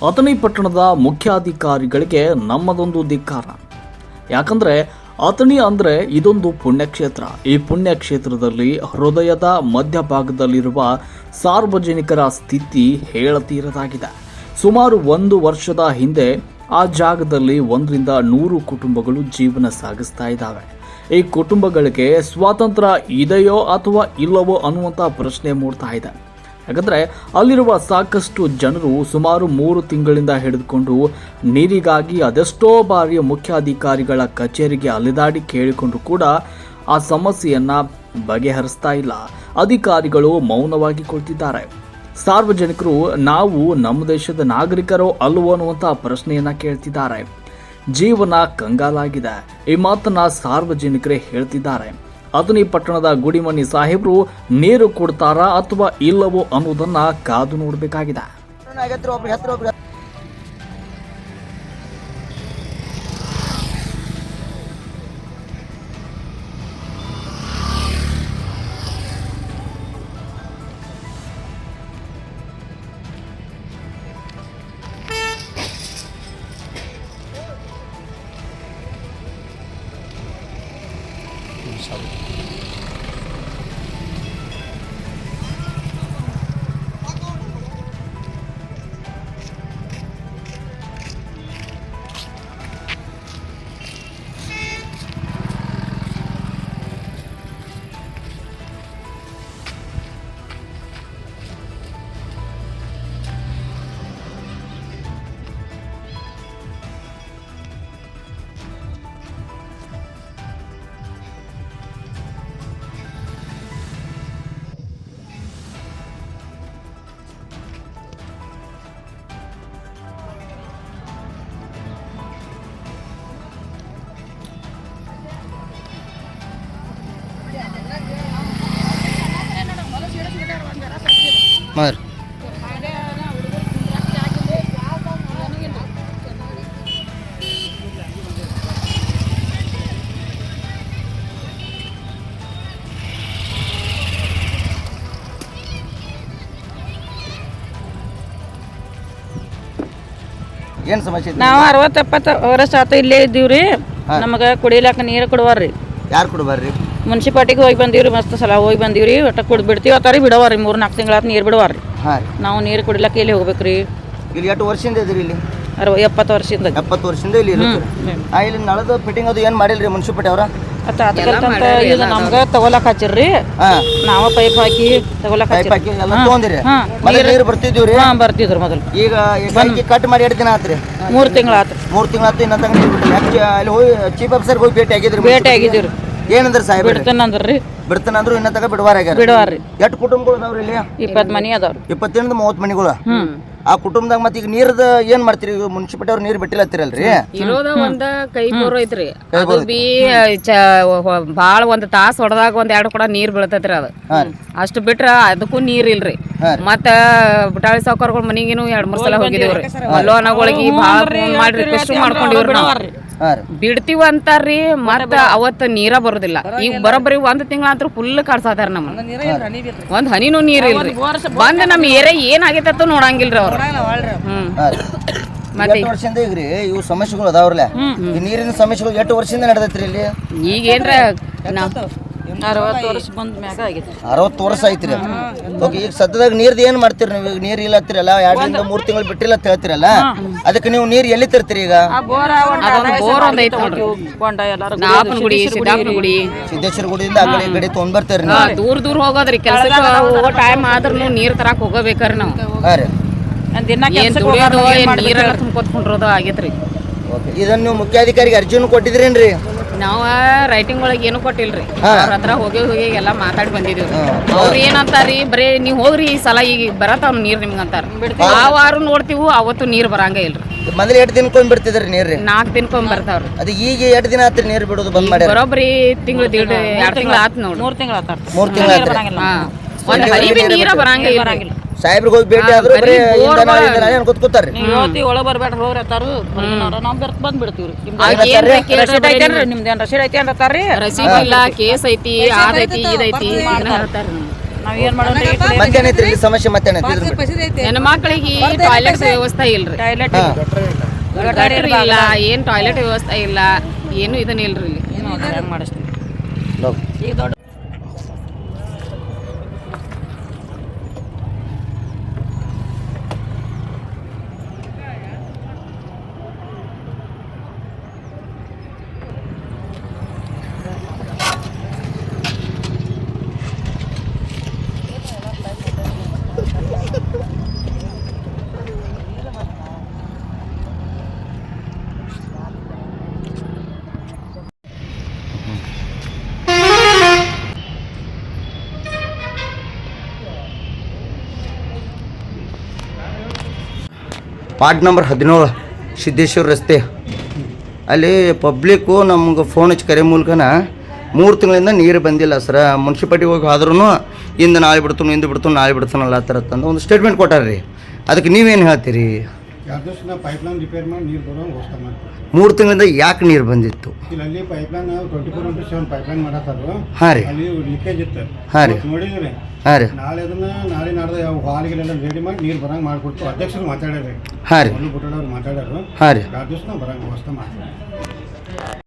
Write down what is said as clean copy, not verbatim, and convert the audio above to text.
ಅಥಣಿ ಪಟ್ಟಣದ ಮುಖ್ಯಾಧಿಕಾರಿಗಳಿಗೆ ನಮ್ಮದೊಂದು ಧಿಕ್ಕಾರ. ಯಾಕಂದ್ರೆ ಅಥಣಿ ಅಂದ್ರೆ ಇದೊಂದು ಪುಣ್ಯಕ್ಷೇತ್ರ. ಈ ಪುಣ್ಯಕ್ಷೇತ್ರದಲ್ಲಿ ಹೃದಯದ ಮಧ್ಯಭಾಗದಲ್ಲಿರುವ ಸಾರ್ವಜನಿಕರ ಸ್ಥಿತಿ ಹೇಳತೀರದಾಗಿದೆ. ಸುಮಾರು 1 ವರ್ಷದ ಹಿಂದೆ ಆ ಜಾಗದಲ್ಲಿ 100 ಕುಟುಂಬಗಳು ಜೀವನ ಸಾಗಿಸ್ತಾ ಇದ್ದಾವೆ. ಈ ಕುಟುಂಬಗಳಿಗೆ ಸ್ವಾತಂತ್ರ್ಯ ಇದೆಯೋ ಅಥವಾ ಇಲ್ಲವೋ ಅನ್ನುವಂಥ ಪ್ರಶ್ನೆ ಮೂಡ್ತಾ ಇದೆ. ಯಾಕಂದರೆ ಅಲ್ಲಿರುವ ಸಾಕಷ್ಟು ಜನರು ಸುಮಾರು 3 ತಿಂಗಳಿಂದ ಹಿಡಿದುಕೊಂಡು ನೀರಿಗಾಗಿ ಅದೆಷ್ಟೋ ಬಾರಿ ಮುಖ್ಯಾಧಿಕಾರಿಗಳ ಕಚೇರಿಗೆ ಅಲೆದಾಡಿ ಕೇಳಿಕೊಂಡು ಕೂಡ ಆ ಸಮಸ್ಯೆಯನ್ನು ಬಗೆಹರಿಸ್ತಾ ಇಲ್ಲ. ಅಧಿಕಾರಿಗಳು ಮೌನವಾಗಿ ಕುಳಿತಿದ್ದಾರೆ. ಸಾರ್ವಜನಿಕರು ನಾವು ನಮ್ಮ ದೇಶದ ನಾಗರಿಕರೋ ಅಲ್ಲವೋ ಅನ್ನುವಂಥ ಪ್ರಶ್ನೆಯನ್ನು ಕೇಳ್ತಿದ್ದಾರೆ. ಜೀವನ ಕಂಗಾಲಾಗಿದೆ. ಈ ಮಾತನ್ನ ಸಾರ್ವಜನಿಕರೇ ಹೇಳ್ತಿದ್ದಾರೆ. ಅಥಣಿ ಪಟ್ಟಣದ ಗುಡಿಮನಿ ಸಾಹೇಬರು ನೀರು ಕೊಡ್ತಾರಾ ಅಥವಾ ಇಲ್ಲವೋ ಅನ್ನೋದನ್ನ ಕಾದು ನೋಡಬೇಕಾಗಿದೆ. ಮರ್ ಏನು ಸಮಸ್ಯೆ? ನಾವು 60-70 ವರ್ಷ ಆತ ಇಲ್ಲೇ ಇದ್ದೀವ್ರಿ. ನಮಗೆ ಕುಡಿಲಾಕ ನೀರು ಕೊಡುವಾರ್ರಿ. ಯಾರು ಕೊಡ್ಬಾರ್ರಿ? ಮುನ್ಸಿಪಾಲ್ಟಿಗೆ ಹೋಗಿ ಬಂದೀವ್ರಿ. ಮಸ್ತ್ ಸಲ ಹೋಗಿ ಬಂದೀವ್ರಿ. ಒಟ್ಟ ಕುಡ್ ಬಿಡ್ತೀವಿ ಅತ್ತಾರಿ ಬಿಡವಾರ್ರಿ. 3-4 ತಿಂಗಳಾತ ನೀರು ಬಿಡವಾರ್ರಿ. ನಾವು ನೀರು ಕುಡಿಲಾಕ ಇಲ್ಲಿ ಹೋಗ್ಬೇಕ್ರಿ. ಇಲ್ಲಿ ಎಷ್ಟು ವರ್ಷದಿಂದ ಇದ್ರಿ ಇಲ್ಲಿ? 70 ವರ್ಷದಿಂದ. 70 ವರ್ಷದಿಂದ ಇಲ್ಲಿ ಇಲ್ಲಿ ನಳದ ಫಿಟ್ಟಿಂಗ್ ಅದು ಏನು ಮಾಡಿಲ್ರಿ ಮುನ್ಸಿಪಾಲ್ಟಿ ಅವರ? ಈಗ ನಮ್ಗೆ ತಗೊಳಕ್ ಹಚ್ಚಿರ್ರಿ. ನಾವ ಪೈಪ್ ಹಾಕಿ ತಗೊಳಕ್ ಹಾಕಿ ಎಲ್ಲ ತೊಗೊಂದಿರಿ. ನೀರು ಬರ್ತಿದ್ದೀವ್ರಿ. ಬರ್ತಿದ್ರು ಮೊದಲು. ಈಗ ಕಟ್ ಮಾಡಿ 2 ದಿನ ಆತ್ರಿ. 3 ತಿಂಗಳ ಆತ್ರಿ. 3 ತಿಂಗಳ ಆತು. ಇನ್ನೂ ತಗ ನೀರು ಬಿಟ್ಟಿಲ್ಲ. ಅಲ್ಲಿ ಹೋಗಿ ಚೀಫ್ ಆಫೀಸರ್ ಹೋಗಿ ಭೇಟಿ ಆಗಿದ್ರಿ. ಏನಂದ್ರಿ ಸಾಹೇಬ್? ಬಿಡ್ತಾನಂದ್ರಿ. ಬಿಡ್ತಾನಂದ್ರು ಇನ್ನ ತಗ ಬಿಡವಾರ್ರಿ. ಎಷ್ಟು ಕುಟುಂಬಗಳು ಅದಾವ್ರಿ ಇಲ್ಲಿ? 20 ಮನಿ ಅದಾವ್ರಿ. 25-30 ಮನಿಗಳು. ಆ ಕುಟುಂಬದಾಗ ಮತ್ತೆ ಈಗ ನೀರ್ದ ಏನ್ ಮಾಡ್ತೀರಿ? ಮುನ್ಸಿಪಾಲ್ಟಿ ಅವ್ರು ನೀರ್ ಬಿಟ್ಟಿಲ್ಲತ್ತಿರಲ್ರಿ? ಇರೋದ ಒಂದ ಕೈ ಬೋರ್ ಐತ್ರಿ. ಅದು ಬಿ ಬಾಳ 1 ತಾಸ ಹೊಡೆದಾಗ 1-2 ಕೂಡ ನೀರ್ ಬೀಳ್ತೈತ್ರಿ. ಅದು ಅಷ್ಟು ಬಿಟ್ರ ಅದಕ್ಕೂ ನೀರ್ ಇಲ್ರಿ. ಮತ್ತ ಬುಟಾಳಿ ಸಾವುಕಾರಗಳ ಮನಿಗೇನು 2-3 ಸಲ ಹೋಗಿದೇವ್ರಿ. ಮಲ್ಲೋನಗಳಿಗೆ ಭಾಳ ಮಾಡಿ ರಿಕ್ವೆಸ್ಟ್ ಮಾಡ್ಕೊಂಡಿವ್ರಿ. ನಾವು ಬಿಡ್ತೀವ ಅಂತಾರ್ರಿ. ಮತ್ತ ಅವತ್ತ ನೀರ ಬರುದಿಲ್ಲ. ಈಗ ಬರೋಬ್ಬರಿ 1 ತಿಂಗಳ ಅಂತೂ ಫುಲ್ ಕಾಡ್ಸಾತಾರ. ನಮ್ಮ 1 ಹನಿನೂ ನೀರ್ ಇಲ್ರಿ. ಬಂದ್ ನಮ್ ಏರಿಯಾ ಏನಾಗೈತ ನೋಡಂಗಿಲ್ರಿ ಅವ್ರು. ಮತ್ತೆ ವರ್ಷದಿಂದ ಈಗ್ರಿ ಇವು ಸಮಸ್ಯೆಗಳು ಅದಾವ್ರಲ್ಲ, ಈ ನೀರಿನ ಸಮಸ್ಯೆಗಳು 8 ವರ್ಷದಿಂದ ನಡೆದೈತ್ರಿ ಇಲ್ಲಿ. ಈಗ ಏನ್ರ 60 ವರ್ಷ ಬಂದ ಮ್ಯಾಗ ಆಗೈತಿ. 60 ವರ್ಷ ಐತ್ರಿ. ಓಕೆ, ಈಗ ಸದ್ಯದಾಗ ನೀರ್ದು ಏನ್ ಮಾಡ್ತೀರಿ ನೀವು? ಈಗ ನೀರ್ ಇಲ್ಲ ಹತ್ತಿರಲ್ಲ, 2-3 ತಿಂಗಳು ಬಿಟ್ಟಿಲ್ಲ ಅಂತ ಹೇಳ್ತಿರಲ್ಲ, ಅದಕ್ಕೆ ನೀವು ನೀರ್ ಎಲ್ಲಿ ತರ್ತೀರಿ? ಈಗ ಬೋರ್ ಒಂದ್ ಐತ್ ನೋಡ್ರಿ. ನಾಪನ ಗುಡಿ, ಸಿದ್ದಾಪನ ಗುಡಿ, ಸಿದ್ದೇಶ್ವರ ಗುಡಿಯಿಂದ ಆ ಕಡೆ ಗಡಿ ತೊಗೊಂಡ್ ಬರ್ತೀರಿ. ದೂರ ಹೋಗೋದ್ರಿ. ಕೆಲ್ಸಕ್ಕೆ ಹೋಗೋ ಟೈಮ್ ಆದ್ರೂ ನೀರ್ ತರಾಕ್ ಹೋಗಬೇಕ್ರಿ ನಾವು. ನೀರೆಲ್ಲ ತುಂಬ್ಕೊತ್ಕೊಂಡ್ರೋದು ಆಗೇತ್ರಿ. ಇದನ್ನ ನೀವು ಮುಖ್ಯಾಧಿಕಾರಿಗೆ ಅರ್ಜಿನೂ ಕೊಟ್ಟಿದ್ರೇನ್ರಿ? ನಾವ ರೈಟಿಂಗ್ ಒಳಗೆ ಏನು ಕೊಟ್ಟಿಲ್ರಿ. ಅವ್ರ ಹತ್ರ ಹೋಗಿ ಎಲ್ಲ ಮಾತಾಡಿ ಬಂದಿದೀವಿ. ಅವ್ರು ಏನಂತಾರಿ, ಬರೀ ನೀವ್ ಹೋಗ್ರಿ ಈ ಸಲ ಈಗ ಬರತಾವ್ ನೀರ್ ನಿಮ್ಗಂತಾರ. ಆ ವಾರ ನೋಡ್ತೀವಿ, ಅವತ್ತು ನೀರ್ ಬರಂಗ ಇಲ್ರಿ. ಮೊದಲು 2 ದಿನಕ್ಕೊಮ್ಮೆ ಬಿಡ್ತಿದ್ರಿ ನೀರ್ರಿ? 4 ದಿನಕ್ಕೊಮ್ಮೆ ಬರ್ತಾವ್ರಿ. ಅದು ಈಗ 2 ದಿನ ಆತ್ರಿ ನೀರ್ ಬಿಡೋದು ಬಂದ್ ಮಾಡಿ. ಬರೋಬ್ರಿ 1 ತಿಂಗಳು 2 ತಿಂಗಳು ಆತ್ ನೋಡ್ರಿ. 3 ತಿಂಗಳ ಆತ. 3 ತಿಂಗಳ ಆತ್ರಿ. ಒಂದ್ ಹನಿ ಬಿ ನೀರ ಬರಂಗ ಇಲ್ರಿ. ಸಾಹೇಬ್ರಿಗೆ ಹೋಗಿ ಭೇಟಿ ಆದ್ರೂ ಬರೀ ಕೂತಾರ್ರಿ. ನೀವು ಒಳಗೆ ಬರ್ಬೇಡ್ರಿ ಹೋಗ್ರಿ ಅತ್ತಾರು. ನಾವು ಬಂದ್ ಬಿಡ್ತೀವ್ರಿ. ನಿಮ್ದೇನ್ ರಸೀದ್ ಐತಿ ಅಂತಾರ್ರಿ. ರಸೀದ್ ಇಲ್ಲ, ಕೇಸ್ ಐತಿ, ಅದೈತಿ, ಇದೈತಿ ಹೇಳ್ತಾರ. ನಾವೇನ್ ಮಾಡೋಣ ಮತ್ತೇನೈತ್ರಿ ಇಲ್ಲಿ ಸಮಸ್ಯೆ? ಮತ್ತೇನೈತಿ ಇದ್ರ ಬಗ್ಗೆ? ಹೆಣ್ಮಕ್ಳಿಗೆ ಟಾಯ್ಲೆಟ್ ವ್ಯವಸ್ಥೆ ಇಲ್ರಿ, ಟಾಯ್ಲೆಟ್ ಗಟರ್ ಇಲ್ಲ, ಏನ್ ಟಾಯ್ಲೆಟ್ ವ್ಯವಸ್ಥೆ ಇಲ್ಲ, ಏನು ಇದನ್ನ ಇಲ್ರಿ ಇಲ್ಲಿ. ಹೆಂಗ್ ಮಾಡಿಸ್ತೀವಿ ನೋಡು. ಈಗ ದೊಡ್ಡ ವಾರ್ಡ್ ನಂಬರ್ 17 ಸಿದ್ದೇಶ್ವರ ರಸ್ತೆ ಅಲ್ಲಿ ಪಬ್ಲಿಕ್ಕು ನಮ್ಗೆ ಫೋನ್ ಹಚ್ಚಿ ಕರೆ ಮೂಲಕನ 3 ತಿಂಗಳಿಂದ ನೀರು ಬಂದಿಲ್ಲ ಸರ. ಮುನ್ಸಿಪಾಲ್ಟಿಗೆ ಹೋಗಿ ಆದ್ರೂ ಇಂದು ನಾಳೆ ಬಿಡ್ತಾನೆ, ಇಂದು ಬಿಡ್ತಾನೆ, ನಾಳೆ ಬಿಡ್ತಾನಲ್ಲ ಆ ಥರ ತಂದು ಒಂದು ಸ್ಟೇಟ್ಮೆಂಟ್ ಕೊಟ್ಟಾರ್ರಿ. ಅದಕ್ಕೆ ನೀವೇನು ಹೇಳ್ತೀರಿ? 3 ತಿಂಗಳಿಂದ ಯಾಕೆ ನೀರು ಬಂದಿತ್ತು? ಇಲ್ಲಿ ಪೈಪ್ಲೈನ್ 24/7 ಪೈಪ್ಲೈನ್ ಮಾಡತ್ತಾರ. ಹಾಂ ರೀ, ಅಲ್ಲಿ ಲೀಕೇಜ್ ಇತ್ತು, ಹಾಂ ರೀ, ನೋಡಿದ್ರಿ. ಹಾಂ ರೀ, ನಾಳೆ ನಾಡ್ದ ಯಾವ ಹಾಲಿಗೆಲ್ಲ ರೆಡಿ ಮಾಡಿ ನೀರು ಬರಂಗೆ ಮಾಡ್ಕೊಡ್ತು. ಅಧ್ಯಕ್ಷರು ಮಾತಾಡ್ಯಾರಿ, ಹಾಂ ರೀ, ಬುಟ್ಟಡವ್ರು ಮಾತಾಡ್ಯಾರು. ಹಾಂ ರೀ. 2 ದಿವಸ ಬರಂಗೆ ವ್ಯವಸ್ಥೆ ಮಾಡ್ತಾರೆ.